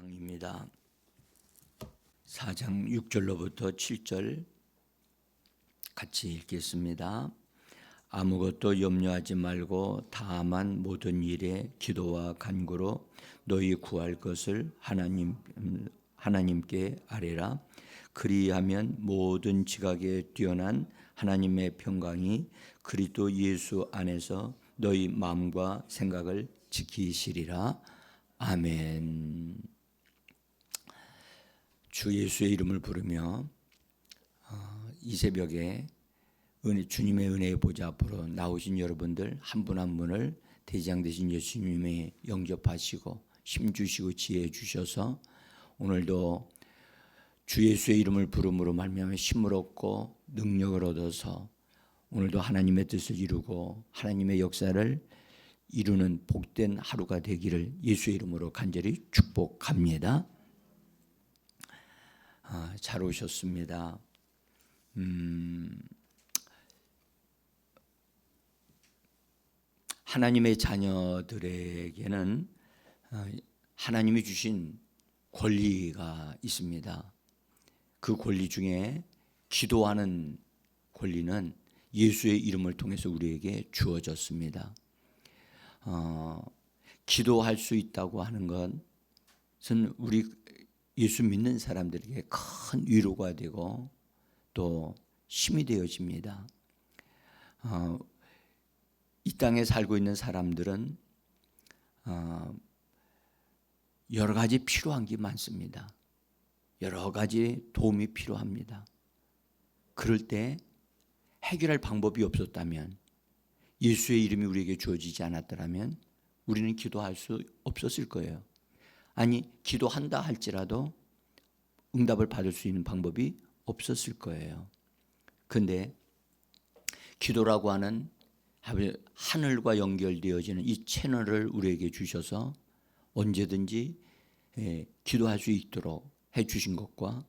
장입니다. 4장 6절로부터 7절 같이 읽겠습니다. 아무것도 염려하지 말고 다만 모든 일에 기도와 간구로 너희 구할 것을 하나님께 아뢰라. 그리하면 모든 지각에 뛰어난 하나님의 평강이 그리스도 예수 안에서 너희 마음과 생각을 지키시리라. 아멘. 주 예수의 이름을 부르며 이 새벽에 주님의 은혜의 보좌 앞으로 나오신 여러분들 한 분 한 분을 대장 되신 예수님의 영접하시고 힘주시고 지혜 주셔서 오늘도 주 예수의 이름을 부름으로 말미암아 힘을 얻고 능력을 얻어서 오늘도 하나님의 뜻을 이루고 하나님의 역사를 이루는 복된 하루가 되기를 예수의 이름으로 간절히 축복합니다. 잘 오셨습니다. 하나님의 자녀들에게는 하나님이 주신 권리가 있습니다. 그 권리 중에 기도하는 권리는 예수의 이름을 통해서 우리에게 주어졌습니다. 기도할 수 있다고 하는 것은 우리 예수 믿는 사람들에게 큰 위로가 되고 또 힘이 되어집니다. 이 땅에 살고 있는 사람들은 여러 가지 필요한 게 많습니다. 여러 가지 도움이 필요합니다. 그럴 때 해결할 방법이 없었다면, 예수의 이름이 우리에게 주어지지 않았더라면 우리는 기도할 수 없었을 거예요. 아니, 기도한다 할지라도 응답을 받을 수 있는 방법이 없었을 거예요. 그런데 기도라고 하는 하늘과 연결되어지는 이 채널을 우리에게 주셔서 언제든지 기도할 수 있도록 해 주신 것과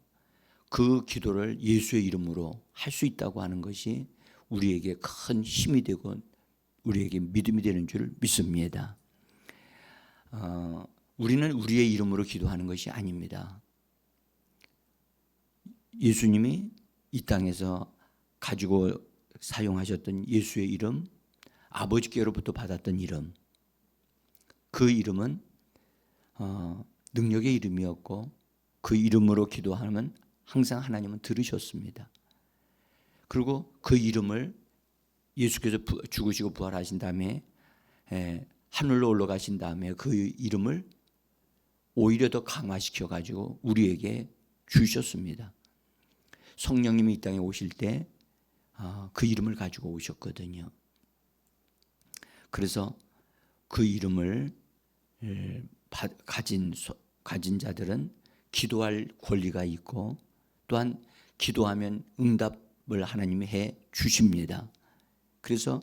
그 기도를 예수의 이름으로 할 수 있다고 하는 것이 우리에게 큰 힘이 되고 우리에게 믿음이 되는 줄 믿습니다. 우리는 우리의 이름으로 기도하는 것이 아닙니다. 예수님이 이 땅에서 가지고 사용하셨던 예수의 이름, 아버지께로부터 받았던 이름, 그 이름은 능력의 이름이었고 그 이름으로 기도하면 항상 하나님은 들으셨습니다. 그리고 그 이름을 예수께서 죽으시고 부활하신 다음에 하늘로 올라가신 다음에 그 이름을 오히려 더 강화시켜 가지고 우리에게 주셨습니다. 성령님이 이 땅에 오실 때 그 이름을 가지고 오셨거든요. 그래서 그 이름을 가진 자들은 기도할 권리가 있고 또한 기도하면 응답을 하나님이 해 주십니다. 그래서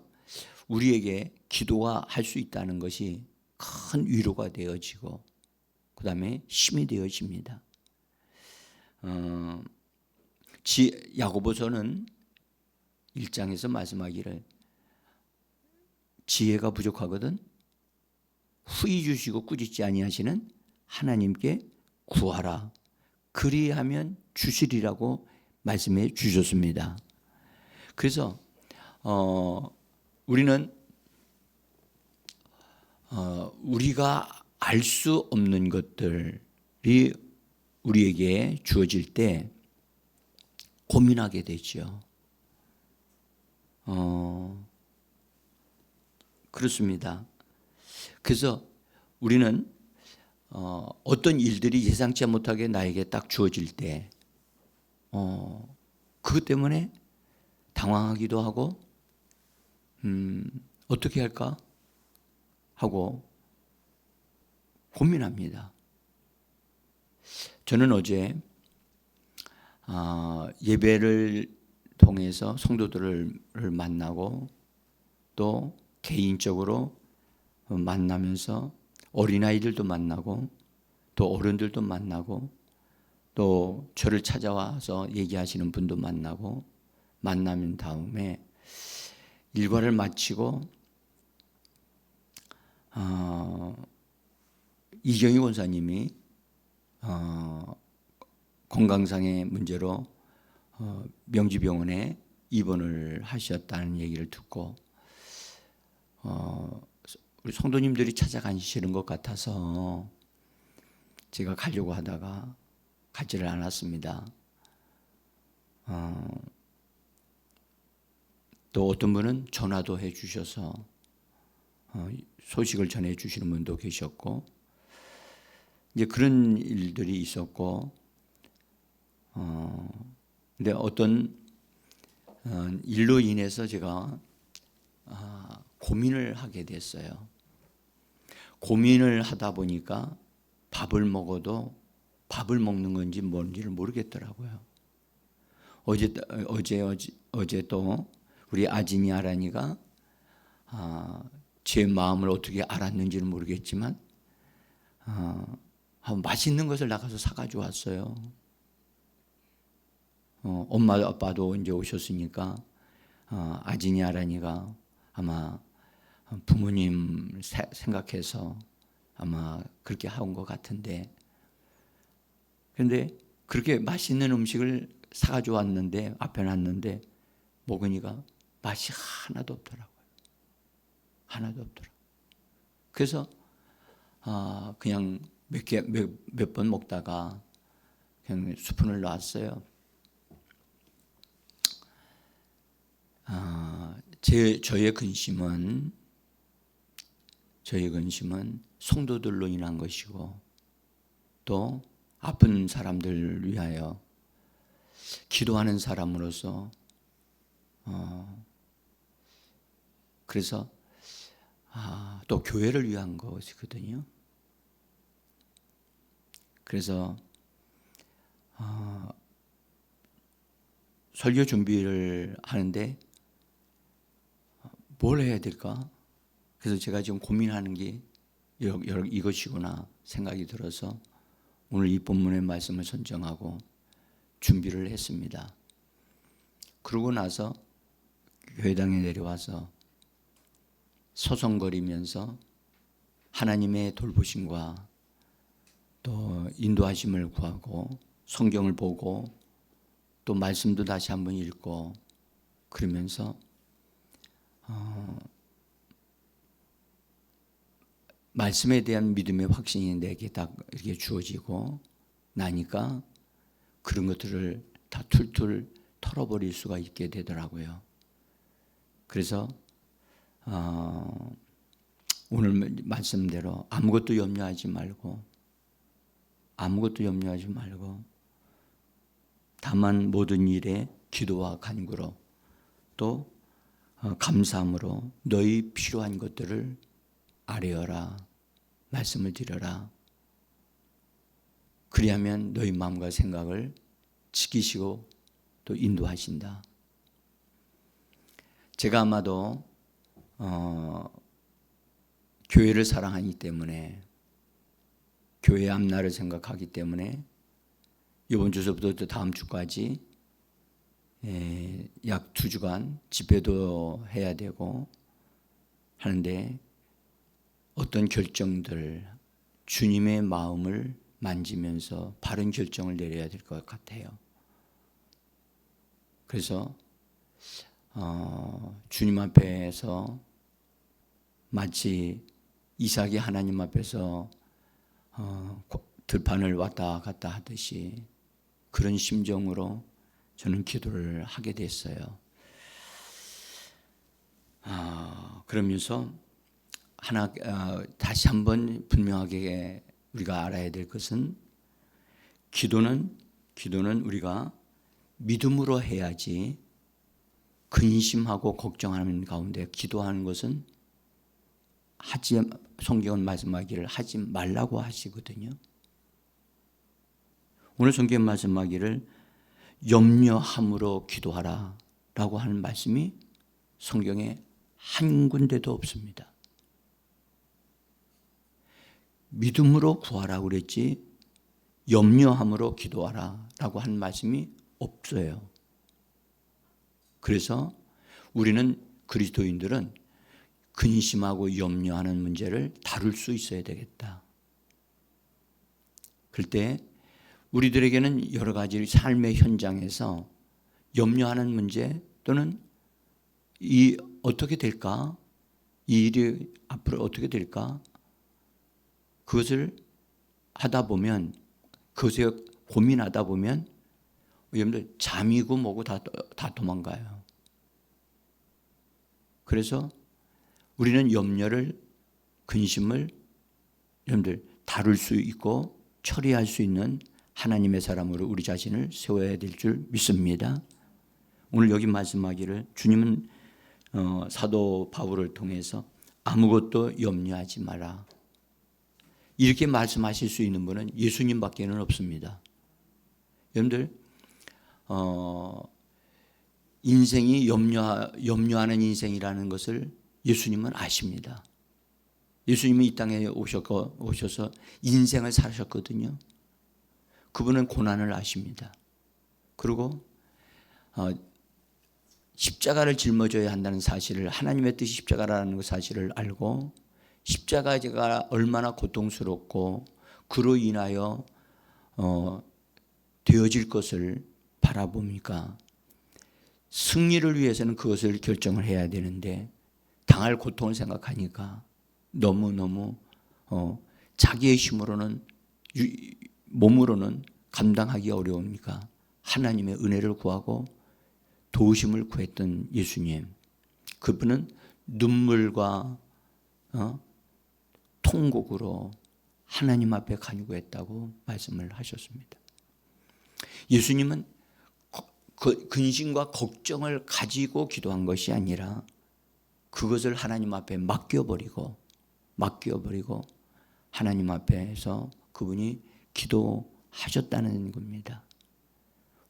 우리에게 기도가 할 수 있다는 것이 큰 위로가 되어지고 그 다음에 힘이 되어집니다. 야고보서는 1장에서 말씀하기를 지혜가 부족하거든 후히 주시고 꾸짖지 아니하시는 하나님께 구하라. 그리하면 주시리라고 말씀해 주셨습니다. 그래서 우리는 우리가 알 수 없는 것들이 우리에게 주어질 때 고민하게 되죠. 그렇습니다. 그래서 우리는 어떤 일들이 예상치 못하게 나에게 딱 주어질 때 그것 때문에 당황하기도 하고 어떻게 할까 하고 고민합니다. 저는 어제 예배를 통해서 성도들을 만나고 또 개인적으로 만나면서 어린아이들도 만나고 또 어른들도 만나고 또 저를 찾아와서 얘기하시는 분도 만나고 만나면 다음에 일과를 마치고 이경희 권사님이 건강상의 문제로 명지병원에 입원을 하셨다는 얘기를 듣고 우리 성도님들이 찾아가시는 것 같아서 제가 가려고 하다가 가지를 않았습니다. 또 어떤 분은 전화도 해 주셔서 소식을 전해 주시는 분도 계셨고, 이제 그런 일들이 있었고, 근데 어떤 일로 인해서 제가 고민을 하게 됐어요. 고민을 하다 보니까 밥을 먹어도 밥을 먹는 건지 뭔지를 모르겠더라고요. 어제 또 우리 아진이 아란이가 제 마음을 어떻게 알았는지는 모르겠지만 맛있는 것을 나가서 사가지고 왔어요. 엄마 아빠도 이제 오셨으니까 아진이 아란이가 아마 부모님 생각해서 아마 그렇게 한 것 같은데, 그런데 그렇게 맛있는 음식을 사가지고 왔는데 앞에 놨는데 먹으니까 맛이 하나도 없더라고요. 하나도 없더라고요. 그래서 그냥 몇 번 먹다가 그냥 스푼을 놨어요. 저의 근심은 성도들로 인한 것이고, 또 아픈 사람들을 위하여 기도하는 사람으로서 그래서 또 교회를 위한 것이거든요. 그래서 설교 준비를 하는데 뭘 해야 될까? 그래서 제가 지금 고민하는 게 이것이구나 생각이 들어서 오늘 이 본문의 말씀을 선정하고 준비를 했습니다. 그러고 나서 교회당에 내려와서 서성거리면서 하나님의 돌보심과 또 인도하심을 구하고 성경을 보고 또 말씀도 다시 한번 읽고 그러면서 말씀에 대한 믿음의 확신이 내게 딱 이렇게 주어지고 나니까 그런 것들을 다 툴툴 털어버릴 수가 있게 되더라고요. 그래서 오늘 말씀대로 아무것도 염려하지 말고 다만 모든 일에 기도와 간구로 또 감사함으로 너희 필요한 것들을 아뢰어라, 말씀을 드려라. 그리하면 너희 마음과 생각을 지키시고 또 인도하신다. 제가 아마도 교회를 사랑하기 때문에, 교회 앞날을 생각하기 때문에 이번 주서부터 다음 주까지 약 2주간 집회도 해야 되고 하는데, 어떤 결정들, 주님의 마음을 만지면서 바른 결정을 내려야 될 것 같아요. 그래서 주님 앞에서 마치 이삭이 하나님 앞에서 들판을 왔다 갔다 하듯이 그런 심정으로 저는 기도를 하게 됐어요. 그러면서 다시 한번 분명하게 우리가 알아야 될 것은 기도는 우리가 믿음으로 해야지, 근심하고 걱정하는 가운데 기도하는 것은 성경은 말씀하기를 하지 말라고 하시거든요. 오늘 성경 말씀하기를 염려함으로 기도하라 라고 하는 말씀이 성경에 한 군데도 없습니다. 믿음으로 구하라 그랬지 염려함으로 기도하라 라고 하는 말씀이 없어요. 그래서 우리는 그리스도인들은 근심하고 염려하는 문제를 다룰 수 있어야 되겠다. 그럴 때 우리들에게는 여러 가지 삶의 현장에서 염려하는 문제 또는 이 어떻게 될까? 이 일이 앞으로 어떻게 될까? 그것을 하다 보면, 그것에 고민하다 보면 여러분들 잠이고 뭐고 다 도망가요. 그래서 우리는 염려를, 근심을 여러분들 다룰 수 있고 처리할 수 있는 하나님의 사람으로 우리 자신을 세워야 될 줄 믿습니다. 오늘 여기 말씀하기를 주님은 사도 바울을 통해서 아무것도 염려하지 마라, 이렇게 말씀하실 수 있는 분은 예수님밖에는 없습니다. 여러분들 인생이 염려하는 인생이라는 것을 예수님은 아십니다. 예수님이 이 땅에 오셔서 인생을 사셨거든요. 그분은 고난을 아십니다. 그리고 십자가를 짊어져야 한다는 사실을, 하나님의 뜻이 십자가라는 그 사실을 알고 십자가가 얼마나 고통스럽고 그로 인하여 되어질 것을 바라봅니까? 승리를 위해서는 그것을 결정을 해야 되는데 당할 고통을 생각하니까 너무너무 자기의 힘으로는, 몸으로는 감당하기 어려우니까 하나님의 은혜를 구하고 도우심을 구했던 예수님, 그분은 눈물과 통곡으로 하나님 앞에 간구했다고 말씀을 하셨습니다. 예수님은 근심과 걱정을 가지고 기도한 것이 아니라 그것을 하나님 앞에 맡겨버리고 하나님 앞에서 그분이 기도하셨다는 겁니다.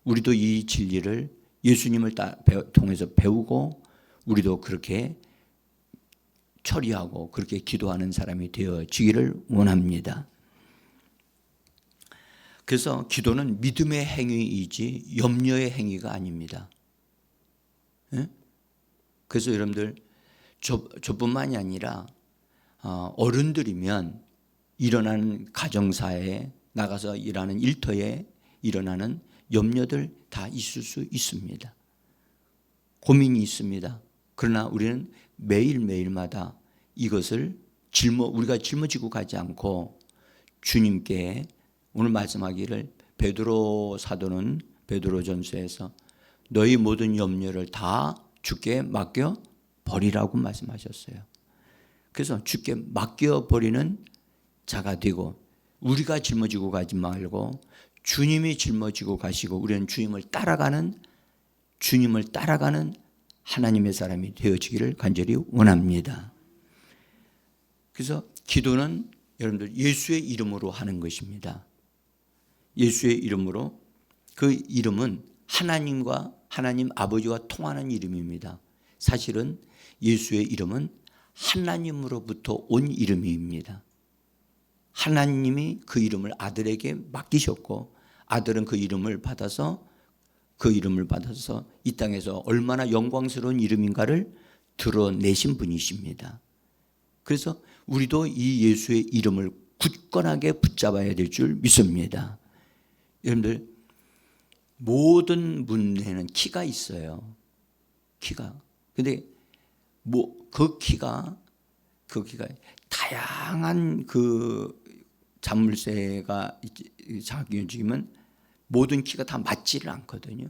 우리도 이 진리를 예수님을 통해서 배우고 우리도 그렇게 처리하고 그렇게 기도하는 사람이 되어지기를 원합니다. 그래서 기도는 믿음의 행위이지 염려의 행위가 아닙니다. 그래서 여러분들 저뿐만이 아니라 어른들이면 일어나는 가정사에 나가서 일하는 일터에 일어나는 염려들 다 있을 수 있습니다. 고민이 있습니다. 그러나 우리는 매일매일마다 이것을 우리가 짊어지고 가지 않고 주님께, 오늘 말씀하기를 베드로 사도는 베드로전서에서 너희 모든 염려를 다 주께 맡겨 버리라고 말씀하셨어요. 그래서 주께 맡겨 버리는 자가 되고 우리가 짊어지고 가지 말고 주님이 짊어지고 가시고 우리는 주님을 따라가는 하나님의 사람이 되어지기를 간절히 원합니다. 그래서 기도는 여러분들 예수의 이름으로 하는 것입니다. 예수의 이름으로, 그 이름은 하나님과 하나님 아버지와 통하는 이름입니다. 사실은 예수의 이름은 하나님으로부터 온 이름입니다. 하나님이 그 이름을 아들에게 맡기셨고 아들은 그 이름을 받아서 이 땅에서 얼마나 영광스러운 이름인가를 드러내신 분이십니다. 그래서 우리도 이 예수의 이름을 굳건하게 붙잡아야 될 줄 믿습니다. 여러분들 모든 분에는 키가 있어요. 키가. 근데 그 키가 다양한 그 자물쇠가 작용하면 모든 키가 다 맞지를 않거든요.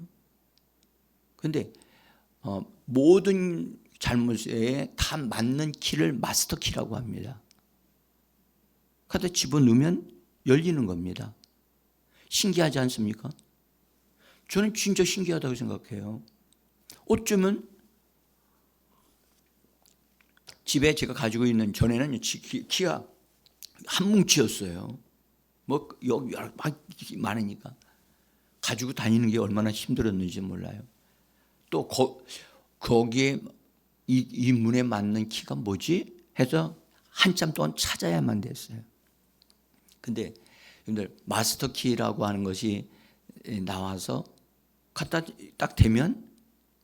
근데 모든 자물쇠에 다 맞는 키를 마스터 키라고 합니다. 갖다 집어넣으면 열리는 겁니다. 신기하지 않습니까? 저는 진짜 신기하다고 생각해요. 어쩌면 집에 제가 가지고 있는, 전에는 키가 한 뭉치였어요. 여기 많으니까 가지고 다니는 게 얼마나 힘들었는지 몰라요. 또 거기에 이 문에 맞는 키가 뭐지? 해서 한참 동안 찾아야만 됐어요. 근데 여러분들 마스터 키라고 하는 것이 나와서 갖다 딱 대면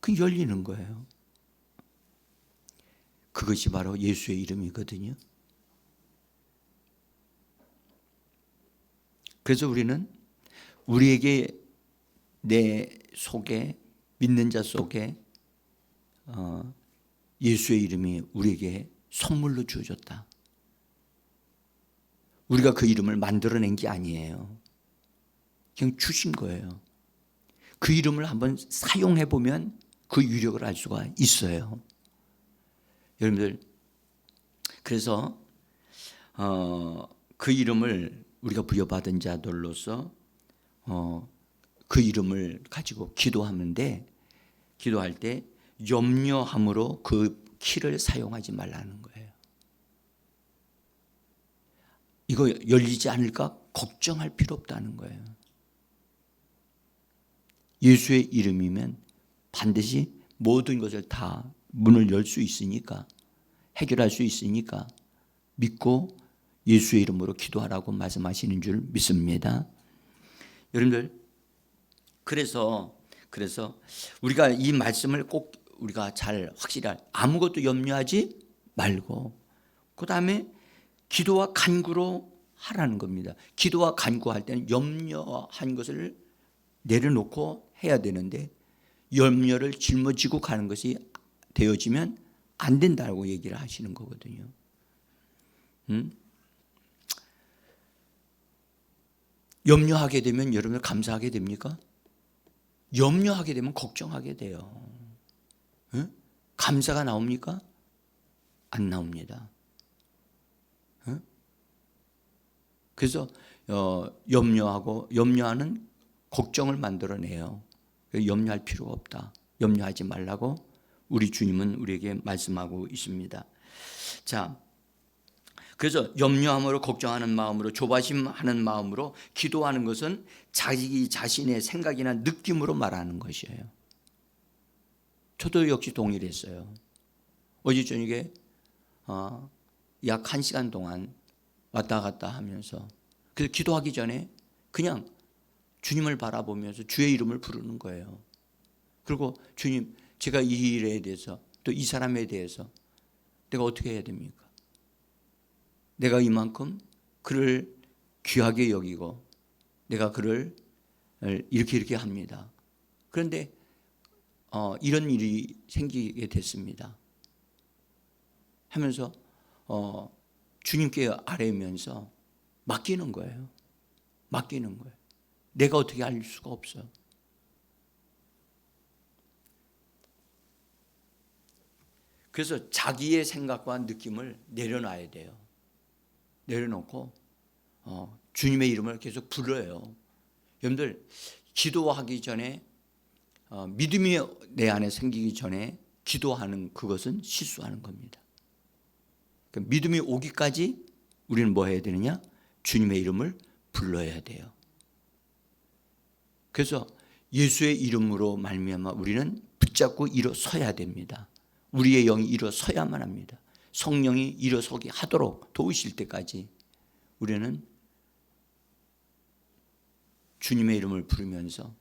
그 열리는 거예요. 그것이 바로 예수의 이름이거든요. 그래서 우리는 우리에게 내 속에 믿는 자 속에 예수의 이름이 우리에게 선물로 주어졌다. 우리가 그 이름을 만들어낸 게 아니에요. 그냥 주신 거예요. 그 이름을 한번 사용해 보면 그 위력을 알 수가 있어요. 여러분들, 그래서 그 이름을 우리가 부여받은 자들로서 그 이름을 가지고 기도하는데, 기도할 때 염려함으로 그 키를 사용하지 말라는 거예요. 이거 열리지 않을까 걱정할 필요 없다는 거예요. 예수의 이름이면 반드시 모든 것을 다 문을 열 수 있으니까, 해결할 수 있으니까 믿고 예수의 이름으로 기도하라고 말씀하시는 줄 믿습니다. 여러분들, 그래서 우리가 이 말씀을 꼭 우리가 잘 확실히 아무것도 염려하지 말고, 그 다음에 기도와 간구로 하라는 겁니다. 기도와 간구할 때는 염려한 것을 내려놓고 해야 되는데, 염려를 짊어지고 가는 것이 되어지면 안 된다고 얘기를 하시는 거거든요. 염려하게 되면 여러분들 감사하게 됩니까? 염려하게 되면 걱정하게 돼요. 감사가 나옵니까? 안 나옵니다. 그래서 염려하는 걱정을 만들어내요. 염려할 필요가 없다. 염려하지 말라고 우리 주님은 우리에게 말씀하고 있습니다. 자, 그래서 염려함으로 걱정하는 마음으로, 조바심하는 마음으로 기도하는 것은 자기 자신의 생각이나 느낌으로 말하는 것이에요. 저도 역시 동일했어요. 어제 저녁에 약 1시간 동안 왔다 갔다 하면서, 그래서 기도하기 전에 그냥 주님을 바라보면서 주의 이름을 부르는 거예요. 그리고 주님, 제가 이 일에 대해서, 또 이 사람에 대해서 내가 어떻게 해야 됩니까? 내가 이만큼 그를 귀하게 여기고 내가 그를 이렇게 합니다. 그런데 이런 일이 생기게 됐습니다 하면서 주님께 아뢰면서 맡기는 거예요. 맡기는 거예요. 내가 어떻게 알 수가 없어. 그래서 자기의 생각과 느낌을 내려놔야 돼요. 내려놓고 주님의 이름을 계속 불러요. 여러분들, 기도하기 전에 믿음이 내 안에 생기기 전에 기도하는 그것은 실수하는 겁니다. 그러니까 믿음이 오기까지 우리는 뭐 해야 되느냐? 주님의 이름을 불러야 돼요. 그래서 예수의 이름으로 말미암아 우리는 붙잡고 일어서야 됩니다. 우리의 영이 일어서야만 합니다. 성령이 일어서게 하도록 도우실 때까지 우리는 주님의 이름을 부르면서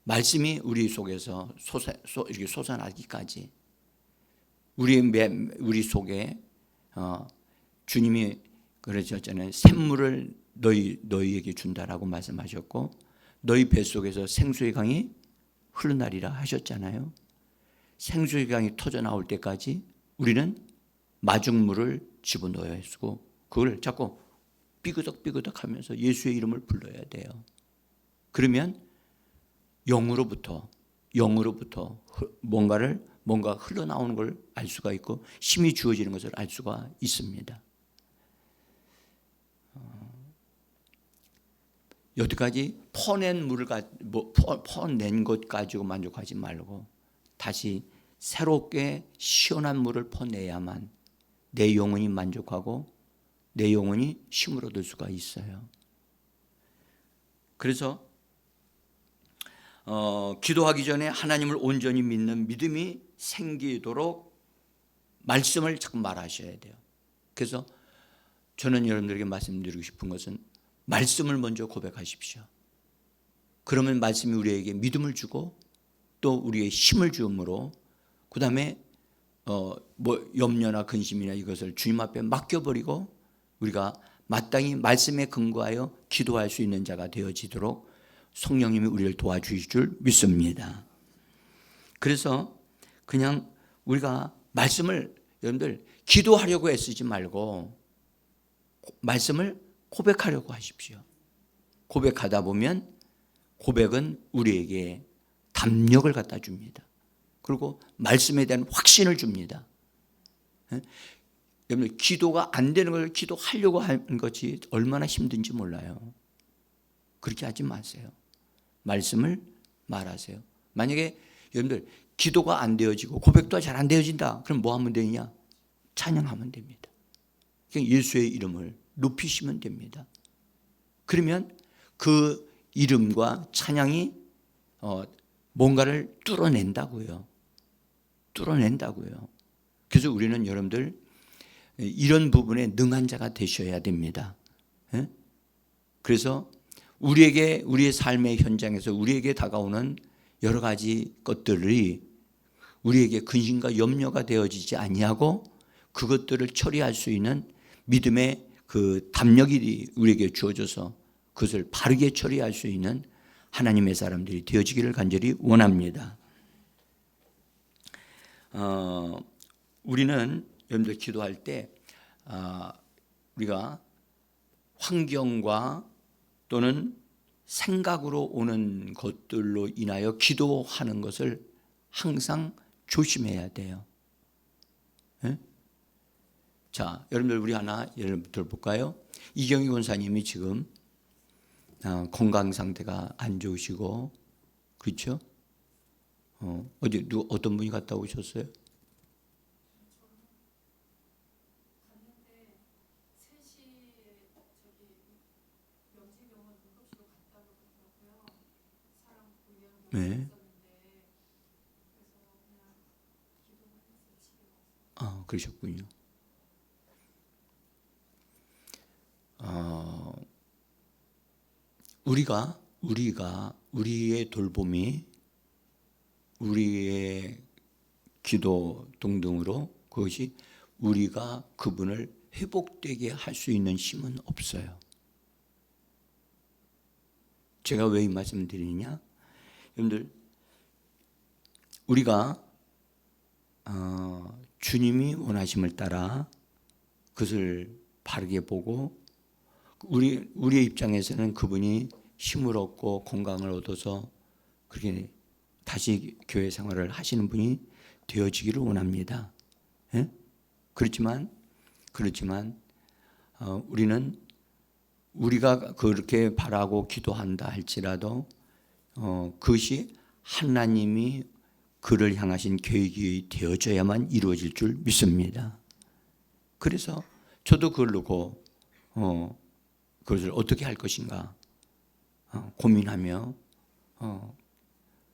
말씀이 우리 속에서 이렇게 솟아나기까지 우리 속에 주님이 그러셨잖아요. 샘물을 너희에게 준다라고 말씀하셨고, 너희 뱃속에서 생수의 강이 흘러나리라 하셨잖아요. 생수의 강이 터져 나올 때까지 우리는 마중물을 집어넣어야 쓰고, 그걸 자꾸 삐그덕 하면서 예수의 이름을 불러야 돼요. 그러면 영으로부터 뭔가 흘러나오는 걸 알 수가 있고 힘이 주어지는 것을 알 수가 있습니다. 여태까지 퍼낸 것 가지고 만족하지 말고 다시 새롭게 시원한 물을 퍼내야만 내 영혼이 만족하고 내 영혼이 힘을 얻을 수가 있어요. 그래서 기도하기 전에 하나님을 온전히 믿는 믿음이 생기도록 말씀을 자꾸 말하셔야 돼요. 그래서 저는 여러분들에게 말씀드리고 싶은 것은 말씀을 먼저 고백하십시오. 그러면 말씀이 우리에게 믿음을 주고 또 우리의 힘을 주므로, 그 다음에 염려나 근심이나 이것을 주님 앞에 맡겨버리고 우리가 마땅히 말씀에 근거하여 기도할 수 있는 자가 되어지도록 성령님이 우리를 도와주실 줄 믿습니다. 그래서 그냥 우리가 말씀을 여러분들 기도하려고 애쓰지 말고 말씀을 고백하려고 하십시오. 고백하다 보면 고백은 우리에게 담력을 갖다 줍니다. 그리고 말씀에 대한 확신을 줍니다. 여러분 기도가 안 되는 걸 기도하려고 하는 것이 얼마나 힘든지 몰라요. 그렇게 하지 마세요. 말씀을 말하세요. 만약에 여러분들 기도가 안 되어지고 고백도 잘 안 되어진다. 그럼 뭐 하면 되느냐? 찬양하면 됩니다. 그냥 예수의 이름을 높이시면 됩니다. 그러면 그 이름과 찬양이 뭔가를 뚫어낸다고요. 뚫어낸다고요. 그래서 우리는 여러분들 이런 부분에 능한 자가 되셔야 됩니다. 그래서 우리의 삶의 현장에서 우리에게 다가오는 여러 가지 것들이 우리에게 근심과 염려가 되어지지 아니하고 그것들을 처리할 수 있는 믿음의 그 담력이 우리에게 주어져서 그것을 바르게 처리할 수 있는 하나님의 사람들이 되어지기를 간절히 원합니다. 우리는 여러분들 기도할 때 우리가 환경과 또는 생각으로 오는 것들로 인하여 기도하는 것을 항상 조심해야 돼요. 네? 자, 여러분들 우리 하나 예를 들어볼까요? 이경희 권사님이 지금 건강 상태가 안 좋으시고 그렇죠? 어떤 분이 갔다 오셨어요? 네. 그러셨군요. 우리의 돌봄이 우리의 기도 등등으로 그것이 우리가 그분을 회복되게 할 수 있는 힘은 없어요. 제가 왜 이 말씀을 드리느냐? 여러분들 우리가 주님이 원하심을 따라 그것을 바르게 보고 우리의 입장에서는 그분이 힘을 얻고 건강을 얻어서 그렇게 다시 교회 생활을 하시는 분이 되어지기를 원합니다. 예? 그렇지만 우리는 우리가 그렇게 바라고 기도한다 할지라도 그것이 하나님이 그를 향하신 계획이 되어져야만 이루어질 줄 믿습니다. 그래서 저도 그걸 놓고 그것을 어떻게 할 것인가 고민하며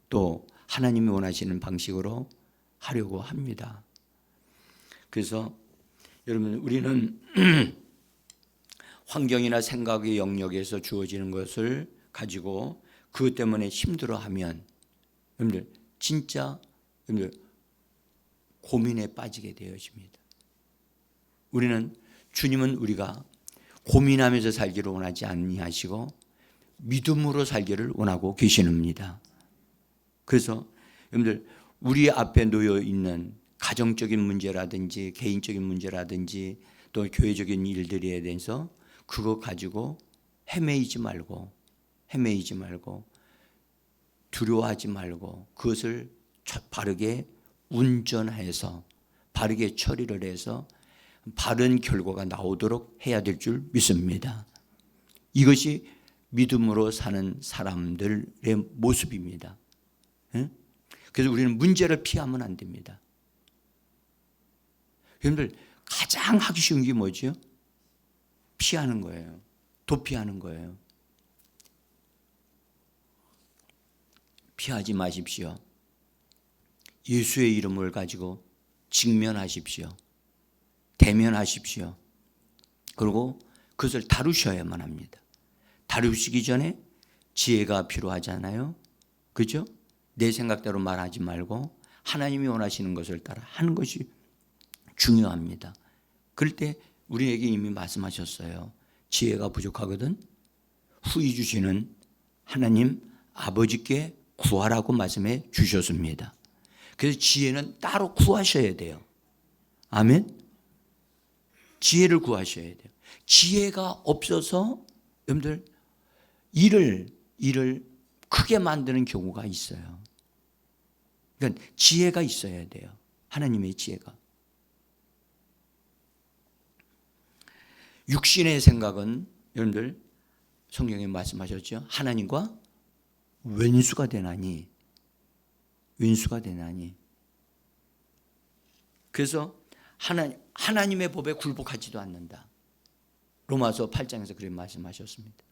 또 하나님이 원하시는 방식으로 하려고 합니다. 그래서 여러분 우리는 환경이나 생각의 영역에서 주어지는 것을 가지고 그것 때문에 힘들어하면 여러분들 진짜 여러분들 고민에 빠지게 되어집니다. 주님은 우리가 고민하면서 살기를 원하지 아니하시고 믿음으로 살기를 원하고 계시옵니다. 그래서 여러분들 우리 앞에 놓여 있는 가정적인 문제라든지 개인적인 문제라든지 또 교회적인 일들에 대해서 그거 가지고 헤매이지 말고 두려워하지 말고 그것을 바르게 운전해서 바르게 처리를 해서 바른 결과가 나오도록 해야 될 줄 믿습니다. 이것이 믿음으로 사는 사람들의 모습입니다. 그래서 우리는 문제를 피하면 안 됩니다. 여러분들 가장 하기 쉬운 게 뭐죠? 피하는 거예요. 도피하는 거예요. 피하지 마십시오. 예수의 이름을 가지고 직면하십시오. 대면하십시오. 그리고 그것을 다루셔야만 합니다. 다루시기 전에 지혜가 필요하잖아요. 그렇죠? 내 생각대로 말하지 말고 하나님이 원하시는 것을 따라 하는 것이 중요합니다. 그럴 때 우리에게 이미 말씀하셨어요. 지혜가 부족하거든 후히 주시는 하나님 아버지께 구하라고 말씀해 주셨습니다. 그래서 지혜는 따로 구하셔야 돼요. 아멘. 지혜를 구하셔야 돼요. 지혜가 없어서 여러분들 일을 크게 만드는 경우가 있어요. 그러니까 지혜가 있어야 돼요. 하나님의 지혜가. 육신의 생각은 여러분들 성경에 말씀하셨죠. 하나님과 왼수가 되나니. 그래서 하나님의 법에 굴복하지도 않는다. 로마서 8장에서 그렇게 말씀하셨습니다.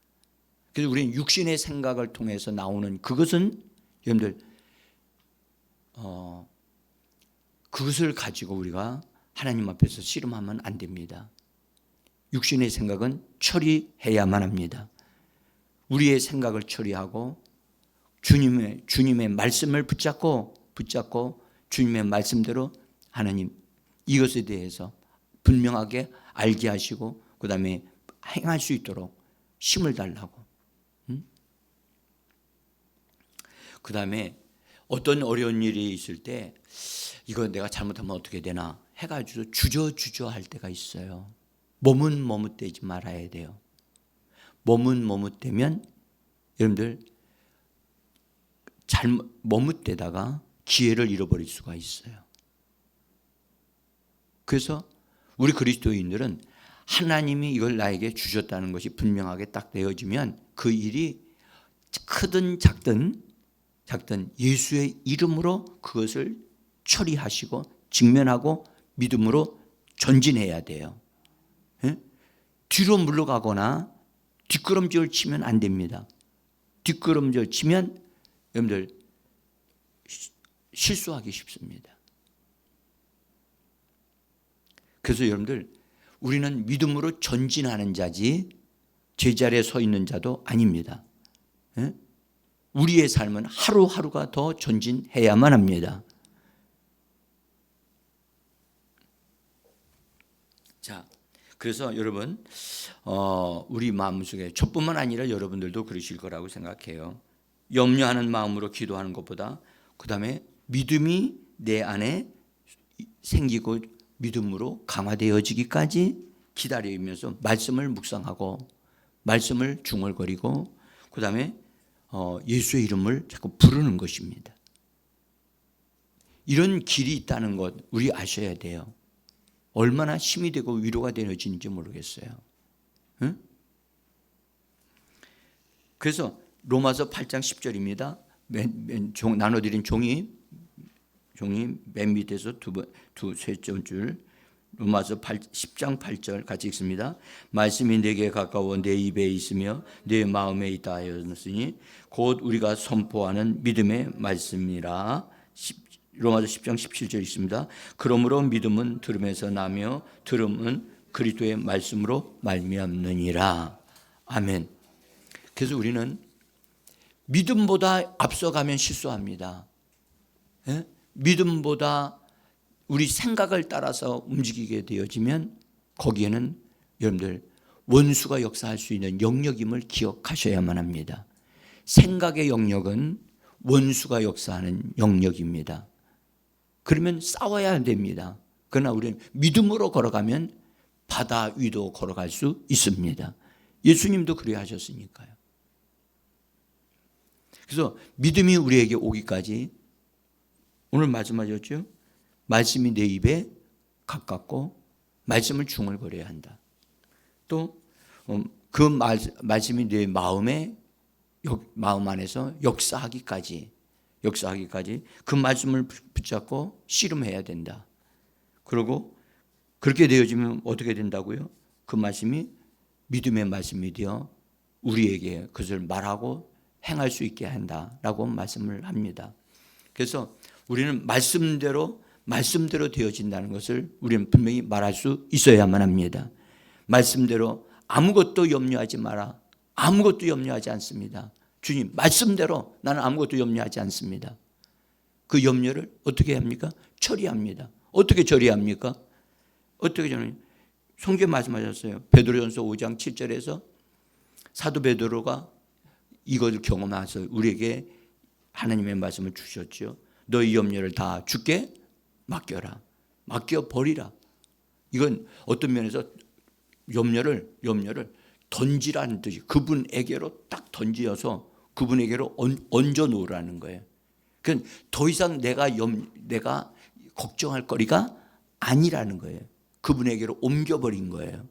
그래서 우리는 육신의 생각을 통해서 나오는 그것은 여러분들 그것을 가지고 우리가 하나님 앞에서 씨름하면 안 됩니다. 육신의 생각은 처리해야만 합니다. 우리의 생각을 처리하고 주님의 말씀을 붙잡고 주님의 말씀대로 하나님 이것에 대해서 분명하게 알게 하시고 그 다음에 행할 수 있도록 힘을 달라고. 그 다음에 어떤 어려운 일이 있을 때 이거 내가 잘못하면 어떻게 되나 해가지고 주저할 때가 있어요. 몸은 머뭇대지 말아야 돼요. 몸은 머뭇대면 여러분들 머뭇대다가 기회를 잃어버릴 수가 있어요. 그래서 우리 그리스도인들은 하나님이 이걸 나에게 주셨다는 것이 분명하게 딱 되어지면 그 일이 크든 작든 예수의 이름으로 그것을 처리하시고 직면하고 믿음으로 전진해야 돼요. 뒤로 물러가거나 뒷걸음질 치면 안 됩니다. 뒷걸음질 치면 여러분들 실수하기 쉽습니다. 그래서 여러분들 우리는 믿음으로 전진하는 자지 제자리에 서 있는 자도 아닙니다. 우리의 삶은 하루하루가 더 전진해야만 합니다. 자, 그래서 여러분 우리 마음속에 저뿐만 아니라 여러분들도 그러실 거라고 생각해요. 염려하는 마음으로 기도하는 것보다 그 다음에 믿음이 내 안에 생기고 믿음으로 강화되어지기까지 기다리면서 말씀을 묵상하고 말씀을 중얼거리고 그 다음에 예수의 이름을 자꾸 부르는 것입니다. 이런 길이 있다는 것 우리 아셔야 돼요. 얼마나 힘이 되고 위로가 되어지는지 모르겠어요. 응? 그래서 로마서 8장 10절입니다. 나눠드린 종이 맨 밑에서 세 줄 로마서 10장 8절 같이 읽습니다. 말씀이 내게 가까워 내 입에 있으며 내 마음에 있다 하였으니 곧 우리가 선포하는 믿음의 말씀이라. 로마서 10장 17절 있습니다. 그러므로 믿음은 들음에서 나며 들음은 그리스도의 말씀으로 말미암느니라. 아멘. 그래서 우리는 믿음보다 앞서가면 실수합니다. 믿음보다 우리 생각을 따라서 움직이게 되어지면 거기에는 여러분들 원수가 역사할 수 있는 영역임을 기억하셔야만 합니다. 생각의 영역은 원수가 역사하는 영역입니다. 그러면 싸워야 됩니다. 그러나 우리는 믿음으로 걸어가면 바다 위도 걸어갈 수 있습니다. 예수님도 그래 하셨으니까요. 그래서 믿음이 우리에게 오기까지 오늘 말씀하셨죠? 말씀이 내 입에 가깝고 말씀을 중얼거려야 한다. 또 그 말씀이 내 마음 안에서 역사하기까지 그 말씀을 붙잡고 씨름해야 된다. 그리고 그렇게 되어지면 어떻게 된다고요? 그 말씀이 믿음의 말씀이 되어 우리에게 그것을 말하고 행할 수 있게 한다라고 말씀을 합니다. 그래서 우리는 말씀대로 되어진다는 것을 우리는 분명히 말할 수 있어야만 합니다. 말씀대로 아무것도 염려하지 마라. 아무것도 염려하지 않습니다. 주님 말씀대로 나는 아무것도 염려하지 않습니다. 그 염려를 어떻게 합니까? 처리합니다. 어떻게 처리합니까? 어떻게 저는 성경에 말씀하셨어요. 베드로전서 5장 7절에서 사도 베드로가 이것을 경험해서 우리에게 하나님의 말씀을 주셨죠. 너희 염려를 다 주께 맡겨라. 맡겨버리라. 이건 어떤 면에서 염려를 던지라는 뜻이, 그분에게로 딱 던지어서 그분에게로 얹어 놓으라는 거예요. 그러니까 더 이상 내가 걱정할 거리가 아니라는 거예요. 그분에게로 옮겨버린 거예요.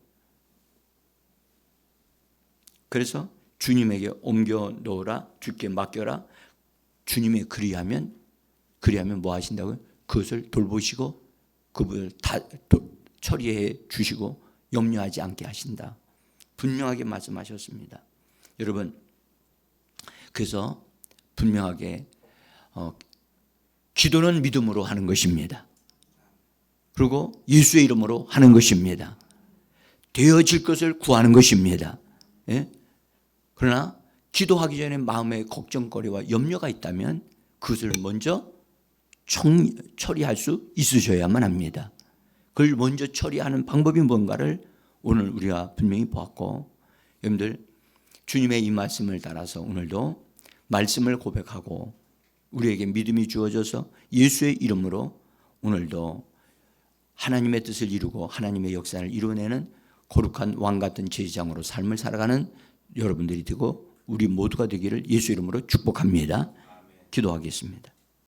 그래서 주님에게 옮겨 놓으라, 주께 맡겨라. 주님의 그리하면 뭐 하신다고요? 그것을 돌보시고 그분을 다 처리해 주시고 염려하지 않게 하신다. 분명하게 말씀하셨습니다. 여러분, 그래서 분명하게 기도는 믿음으로 하는 것입니다. 그리고 예수의 이름으로 하는 것입니다. 되어질 것을 구하는 것입니다. 예? 그러나 기도하기 전에 마음에 걱정거리와 염려가 있다면 그것을 먼저 처리할 수 있으셔야만 합니다. 그걸 먼저 처리하는 방법이 뭔가를 오늘 우리가 분명히 보았고, 여러분들 주님의 이 말씀을 따라서 오늘도 말씀을 고백하고 우리에게 믿음이 주어져서 예수의 이름으로 오늘도 하나님의 뜻을 이루고 하나님의 역사를 이루어내는 거룩한 왕 같은 제사장으로 삶을 살아가는 여러분들이 되고 우리 모두가 되기를 예수 이름으로 축복합니다. 기도하겠습니다.